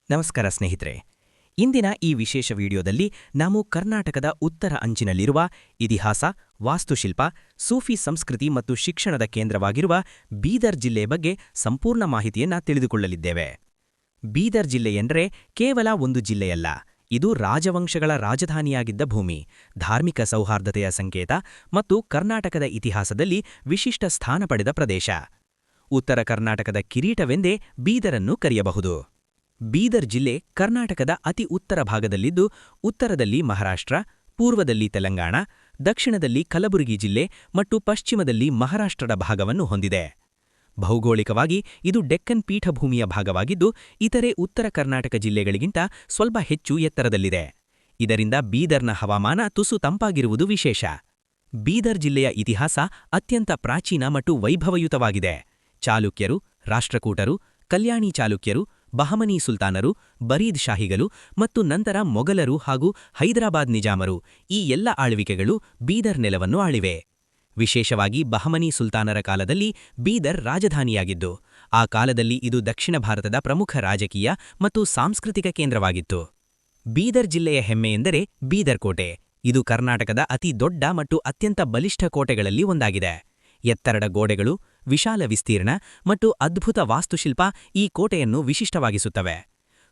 ನಮಸ್ಕಾರ ಸ್ನೇಹಿತರೆ. ಇಂದಿನ ಈ ವಿಶೇಷ ವಿಡಿಯೋದಲ್ಲಿ ನಾವು ಕರ್ನಾಟಕದ ಉತ್ತರ ಅಂಚಿನಲ್ಲಿರುವ ಇತಿಹಾಸ, ವಾಸ್ತುಶಿಲ್ಪ, ಸೂಫಿ ಸಂಸ್ಕೃತಿ ಮತ್ತು ಶಿಕ್ಷಣದ ಕೇಂದ್ರವಾಗಿರುವ ಬೀದರ್ ಜಿಲ್ಲೆ ಬಗ್ಗೆ ಸಂಪೂರ್ಣ ಮಾಹಿತಿಯನ್ನ ತಿಳಿದುಕೊಳ್ಳಲಿದ್ದೇವೆ. ಬೀದರ್ ಜಿಲ್ಲೆಯೆಂದರೆ ಕೇವಲ ಒಂದು ಜಿಲ್ಲೆಯಲ್ಲ, ಇದು ರಾಜವಂಶಗಳ ರಾಜಧಾನಿಯಾಗಿದ್ದ ಭೂಮಿ, ಧಾರ್ಮಿಕ ಸೌಹಾರ್ದತೆಯ ಸಂಕೇತ ಮತ್ತು ಕರ್ನಾಟಕದ ಇತಿಹಾಸದಲ್ಲಿ ವಿಶಿಷ್ಟ ಸ್ಥಾನ ಪಡೆದ ಪ್ರದೇಶ. ಉತ್ತರ ಕರ್ನಾಟಕದ ಕಿರೀಟವೆಂದೇ ಬೀದರನ್ನು ಕರೆಯಬಹುದು. ಬೀದರ್ ಜಿಲ್ಲೆ ಕರ್ನಾಟಕದ ಅತಿ ಉತ್ತರ ಭಾಗದಲ್ಲಿದ್ದು, ಉತ್ತರದಲ್ಲಿ ಮಹಾರಾಷ್ಟ್ರ, ಪೂರ್ವದಲ್ಲಿ ತೆಲಂಗಾಣ, ದಕ್ಷಿಣದಲ್ಲಿ ಕಲಬುರಗಿ ಜಿಲ್ಲೆ ಮತ್ತು ಪಶ್ಚಿಮದಲ್ಲಿ ಮಹಾರಾಷ್ಟ್ರದ ಭಾಗವನ್ನು ಹೊಂದಿದೆ. ಭೌಗೋಳಿಕವಾಗಿ ಇದು ಡೆಕ್ಕನ್ ಪೀಠಭೂಮಿಯ ಭಾಗವಾಗಿದ್ದು, ಇತರೆ ಉತ್ತರ ಕರ್ನಾಟಕ ಜಿಲ್ಲೆಗಳಿಗಿಂತ ಸ್ವಲ್ಪ ಹೆಚ್ಚು ಎತ್ತರದಲ್ಲಿದೆ. ಇದರಿಂದ ಬೀದರ್ನ ಹವಾಮಾನ ತುಸು ತಂಪಾಗಿರುವುದು ವಿಶೇಷ. ಬೀದರ್ ಜಿಲ್ಲೆಯ ಇತಿಹಾಸ ಅತ್ಯಂತ ಪ್ರಾಚೀನ ಮತ್ತು ವೈಭವಯುತವಾಗಿದೆ. ಚಾಲುಕ್ಯರು, ರಾಷ್ಟ್ರಕೂಟರು, ಕಲ್ಯಾಣಿ ಚಾಲುಕ್ಯರು, ಬಹಮನಿ ಸುಲ್ತಾನರು, ಬರೀದ್ ಶಾಹಿಗಳು ಮತ್ತು ನಂತರ ಮೊಘಲರು ಹಾಗೂ ಹೈದರಾಬಾದ್ ನಿಜಾಮರು ಈ ಎಲ್ಲ ಆಳ್ವಿಕೆಗಳು ಬೀದರ್ ನೆಲವನ್ನು ಆಳಿವೆ. ವಿಶೇಷವಾಗಿ ಬಹಮನಿ ಸುಲ್ತಾನರ ಕಾಲದಲ್ಲಿ ಬೀದರ್ ರಾಜಧಾನಿಯಾಗಿದ್ದು, ಆ ಕಾಲದಲ್ಲಿ ಇದು ದಕ್ಷಿಣ ಭಾರತದ ಪ್ರಮುಖ ರಾಜಕೀಯ ಮತ್ತು ಸಾಂಸ್ಕೃತಿಕ ಕೇಂದ್ರವಾಗಿತ್ತು. ಬೀದರ್ ಜಿಲ್ಲೆಯ ಹೆಮ್ಮೆಯೆಂದರೆ ಬೀದರ್ ಕೋಟೆ. ಇದು ಕರ್ನಾಟಕದ ಅತಿ ದೊಡ್ಡ ಮತ್ತು ಅತ್ಯಂತ ಬಲಿಷ್ಠ ಕೋಟೆಗಳಲ್ಲಿ ಒಂದಾಗಿದೆ. ಎತ್ತರದ ಗೋಡೆಗಳು, ವಿಶಾಲ ವಿಸ್ತೀರ್ಣ ಮತ್ತು ಅದ್ಭುತ ವಾಸ್ತುಶಿಲ್ಪ ಈ ಕೋಟೆಯನ್ನು ವಿಶಿಷ್ಟವಾಗಿಸುತ್ತವೆ.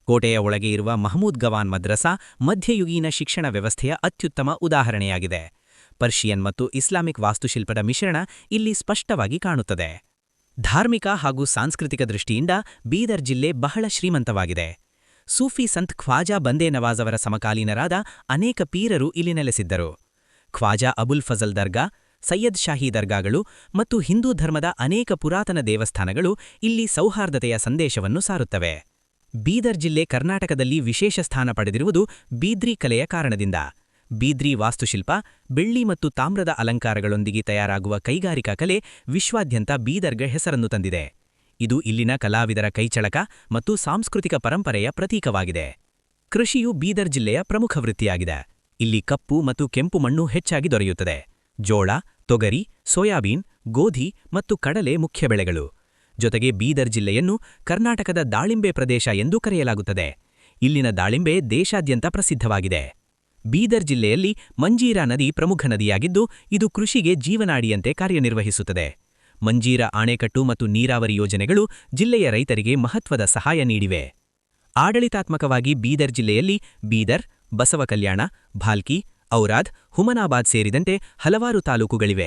ಕೋಟೆಯ ಒಳಗೆ ಇರುವ ಮಹಮೂದ್ ಗವಾನ್ ಮದ್ರಸಾ ಮಧ್ಯಯುಗೀನ ಶಿಕ್ಷಣ ವ್ಯವಸ್ಥೆಯ ಅತ್ಯುತ್ತಮ ಉದಾಹರಣೆಯಾಗಿದೆ. ಪರ್ಷಿಯನ್ ಮತ್ತು ಇಸ್ಲಾಮಿಕ್ ವಾಸ್ತುಶಿಲ್ಪದ ಮಿಶ್ರಣ ಇಲ್ಲಿ ಸ್ಪಷ್ಟವಾಗಿ ಕಾಣುತ್ತದೆ. ಧಾರ್ಮಿಕ ಹಾಗೂ ಸಾಂಸ್ಕೃತಿಕ ದೃಷ್ಟಿಯಿಂದ ಬೀದರ್ ಜಿಲ್ಲೆ ಬಹಳ ಶ್ರೀಮಂತವಾಗಿದೆ. ಸೂಫಿ ಸಂತ್ ಖ್ವಾಜಾ ಬಂದೇ ನವಾಜ್ ಅವರ ಸಮಕಾಲೀನರಾದ ಅನೇಕ ಪೀರರು ಇಲ್ಲಿ ನೆಲೆಸಿದ್ದರು. ಖ್ವಾಜಾ ಅಬುಲ್ ಫಜಲ್ ದರ್ಗಾ, ಸಯ್ಯದ್ ಶಾಹಿ ದರ್ಗಾಗಳು ಮತ್ತು ಹಿಂದೂ ಧರ್ಮದ ಅನೇಕ ಪುರಾತನ ದೇವಸ್ಥಾನಗಳು ಇಲ್ಲಿ ಸೌಹಾರ್ದತೆಯ ಸಂದೇಶವನ್ನು ಸಾರುತ್ತವೆ. ಬೀದರ್ ಜಿಲ್ಲೆ ಕರ್ನಾಟಕದಲ್ಲಿ ವಿಶೇಷ ಸ್ಥಾನ ಪಡೆದಿರುವುದು ಬೀದ್ರಿ ಕಲೆಯ ಕಾರಣದಿಂದ. ಬೀದ್ರಿ ವಾಸ್ತುಶಿಲ್ಪ, ಬೆಳ್ಳಿ ಮತ್ತು ತಾಮ್ರದ ಅಲಂಕಾರಗಳೊಂದಿಗೆ ತಯಾರಾಗುವ ಕೈಗಾರಿಕಾ ಕಲೆ ವಿಶ್ವಾದ್ಯಂತ ಬೀದರ್ಗೆ ಹೆಸರನ್ನು ತಂದಿದೆ. ಇದು ಇಲ್ಲಿನ ಕಲಾವಿದರ ಕೈಚಳಕ ಮತ್ತು ಸಾಂಸ್ಕೃತಿಕ ಪರಂಪರೆಯ ಪ್ರತೀಕವಾಗಿದೆ. ಕೃಷಿಯು ಬೀದರ್ ಜಿಲ್ಲೆಯ ಪ್ರಮುಖ ವೃತ್ತಿಯಾಗಿದೆ. ಇಲ್ಲಿ ಕಪ್ಪು ಮತ್ತು ಕೆಂಪು ಮಣ್ಣು ಹೆಚ್ಚಾಗಿ ದೊರೆಯುತ್ತದೆ. ಜೋಳ, ತೊಗರಿ, ಸೋಯಾಬೀನ್, ಗೋಧಿ ಮತ್ತು ಕಡಲೆ ಮುಖ್ಯ ಬೆಳೆಗಳು. ಜೊತೆಗೆ ಬೀದರ್ ಜಿಲ್ಲೆಯನ್ನು ಕರ್ನಾಟಕದ ದಾಳಿಂಬೆ ಪ್ರದೇಶ ಎಂದು ಕರೆಯಲಾಗುತ್ತದೆ. ಇಲ್ಲಿನ ದಾಳಿಂಬೆ ದೇಶಾದ್ಯಂತ ಪ್ರಸಿದ್ಧವಾಗಿದೆ. ಬೀದರ್ ಜಿಲ್ಲೆಯಲ್ಲಿ ಮಂಜೀರಾ ನದಿ ಪ್ರಮುಖ ನದಿಯಾಗಿದ್ದು, ಇದು ಕೃಷಿಗೆ ಜೀವನಾಡಿಯಂತೆ ಕಾರ್ಯನಿರ್ವಹಿಸುತ್ತದೆ. ಮಂಜೀರಾ ಆಣೆಕಟ್ಟು ಮತ್ತು ನೀರಾವರಿ ಯೋಜನೆಗಳು ಜಿಲ್ಲೆಯ ರೈತರಿಗೆ ಮಹತ್ವದ ಸಹಾಯ ನೀಡಿವೆ. ಆಡಳಿತಾತ್ಮಕವಾಗಿ ಬೀದರ್ ಜಿಲ್ಲೆಯಲ್ಲಿ ಬೀದರ್, ಬಸವಕಲ್ಯಾಣ, ಭಾಲ್ಕಿ, ಔರಾದ್, ಹುಮನಾಬಾದ್ ಸೇರಿದಂತೆ ಹಲವಾರು ತಾಲೂಕುಗಳಿವೆ.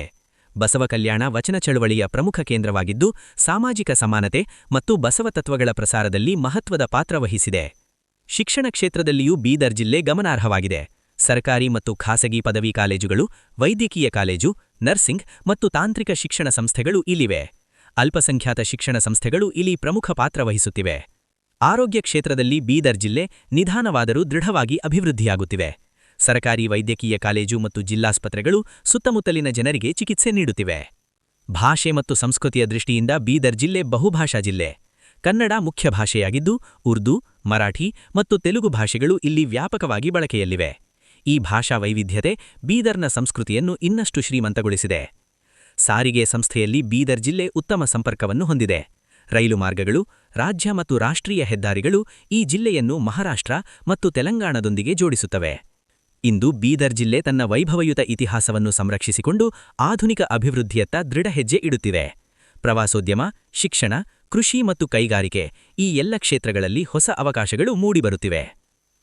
ಬಸವಕಲ್ಯಾಣ ವಚನ ಚಳವಳಿಯ ಪ್ರಮುಖ ಕೇಂದ್ರವಾಗಿದ್ದು, ಸಾಮಾಜಿಕ ಸಮಾನತೆ ಮತ್ತು ಬಸವ ತತ್ವಗಳ ಪ್ರಸಾರದಲ್ಲಿ ಮಹತ್ವದ ಪಾತ್ರ ವಹಿಸಿದೆ. ಶಿಕ್ಷಣ ಕ್ಷೇತ್ರದಲ್ಲಿಯೂ ಬೀದರ್ ಜಿಲ್ಲೆ ಗಮನಾರ್ಹವಾಗಿದೆ. ಸರ್ಕಾರಿ ಮತ್ತು ಖಾಸಗಿ ಪದವಿ ಕಾಲೇಜುಗಳು, ವೈದ್ಯಕೀಯ ಕಾಲೇಜು, ನರ್ಸಿಂಗ್ ಮತ್ತು ತಾಂತ್ರಿಕ ಶಿಕ್ಷಣ ಸಂಸ್ಥೆಗಳು ಇಲ್ಲಿವೆ. ಅಲ್ಪಸಂಖ್ಯಾತ ಶಿಕ್ಷಣ ಸಂಸ್ಥೆಗಳು ಇಲ್ಲಿ ಪ್ರಮುಖ ಪಾತ್ರ ವಹಿಸುತ್ತಿವೆ. ಆರೋಗ್ಯ ಕ್ಷೇತ್ರದಲ್ಲಿ ಬೀದರ್ ಜಿಲ್ಲೆ ನಿಧಾನವಾದರೂ ದೃಢವಾಗಿ ಅಭಿವೃದ್ಧಿಯಾಗುತ್ತಿವೆ. ಸರಕಾರಿ ವೈದ್ಯಕೀಯ ಕಾಲೇಜು ಮತ್ತು ಜಿಲ್ಲಾಸ್ಪತ್ರೆಗಳು ಸುತ್ತಮುತ್ತಲಿನ ಜನರಿಗೆ ಚಿಕಿತ್ಸೆ ನೀಡುತ್ತಿವೆ. ಭಾಷೆ ಮತ್ತು ಸಂಸ್ಕೃತಿಯ ದೃಷ್ಟಿಯಿಂದ ಬೀದರ್ ಜಿಲ್ಲೆ ಬಹುಭಾಷಾ ಜಿಲ್ಲೆ. ಕನ್ನಡ ಮುಖ್ಯ ಭಾಷೆಯಾಗಿದ್ದು, ಉರ್ದು, ಮರಾಠಿ ಮತ್ತು ತೆಲುಗು ಭಾಷೆಗಳು ಇಲ್ಲಿ ವ್ಯಾಪಕವಾಗಿ ಬಳಕೆಯಲ್ಲಿವೆ. ಈ ಭಾಷಾ ವೈವಿಧ್ಯತೆ ಬೀದರ್ನ ಸಂಸ್ಕೃತಿಯನ್ನು ಇನ್ನಷ್ಟು ಶ್ರೀಮಂತಗೊಳಿಸಿದೆ. ಸಾರಿಗೆ ಸಂಸ್ಥೆಯಲ್ಲಿ ಬೀದರ್ ಜಿಲ್ಲೆ ಉತ್ತಮ ಸಂಪರ್ಕವನ್ನು ಹೊಂದಿದೆ. ರೈಲು ಮಾರ್ಗಗಳು, ರಾಜ್ಯ ಮತ್ತು ರಾಷ್ಟ್ರೀಯ ಹೆದ್ದಾರಿಗಳು ಈ ಜಿಲ್ಲೆಯನ್ನು ಮಹಾರಾಷ್ಟ್ರ ಮತ್ತು ತೆಲಂಗಾಣದೊಂದಿಗೆ ಜೋಡಿಸುತ್ತವೆ. ಇಂದು ಬೀದರ್ ಜಿಲ್ಲೆ ತನ್ನ ವೈಭವಯುತ ಇತಿಹಾಸವನ್ನು ಸಂರಕ್ಷಿಸಿಕೊಂಡು ಆಧುನಿಕ ಅಭಿವೃದ್ಧಿಯತ್ತ ದೃಢ ಹೆಜ್ಜೆ ಇಡುತ್ತಿದೆ. ಪ್ರವಾಸೋದ್ಯಮ, ಶಿಕ್ಷಣ, ಕೃಷಿ ಮತ್ತು ಕೈಗಾರಿಕೆ ಈ ಎಲ್ಲ ಕ್ಷೇತ್ರಗಳಲ್ಲಿ ಹೊಸ ಅವಕಾಶಗಳು ಮೂಡಿಬರುತ್ತಿವೆ.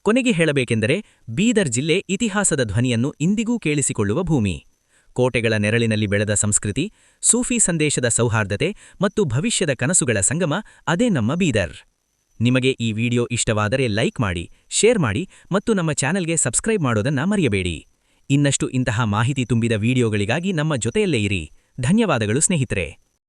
ಕೊನೆಗೆ ಹೇಳಬೇಕೆಂದರೆ, ಬೀದರ್ ಜಿಲ್ಲೆ ಇತಿಹಾಸದ ಧ್ವನಿಯನ್ನು ಇಂದಿಗೂ ಕೇಳಿಸಿಕೊಳ್ಳುವ ಭೂಮಿ. ಕೋಟೆಗಳ ನೆರಳಿನಲ್ಲಿ ಬೆಳೆದ ಸಂಸ್ಕೃತಿ, ಸೂಫಿ ಸಂದೇಶದ ಸೌಹಾರ್ದತೆ ಮತ್ತು ಭವಿಷ್ಯದ ಕನಸುಗಳ ಸಂಗಮ ಅದೇ ನಮ್ಮ ಬೀದರ್. ನಿಮಗೆ ಈ ವಿಡಿಯೋ ಇಷ್ಟವಾದರೆ ಲೈಕ್ ಮಾಡಿ, ಶೇರ್ ಮಾಡಿ ಮತ್ತು ನಮ್ಮ ಚಾನೆಲ್ಗೆ ಸಬ್ಸ್ಕ್ರೈಬ್ ಮಾಡೋದನ್ನ ಮರೆಯಬೇಡಿ. ಇನ್ನಷ್ಟು ಇಂತಹ ಮಾಹಿತಿ ತುಂಬಿದ ವಿಡಿಯೋಗಳಿಗಾಗಿ ನಮ್ಮ ಜೊತೆಯಲ್ಲೇ ಇರಿ. ಧನ್ಯವಾದಗಳು ಸ್ನೇಹಿತರೆ.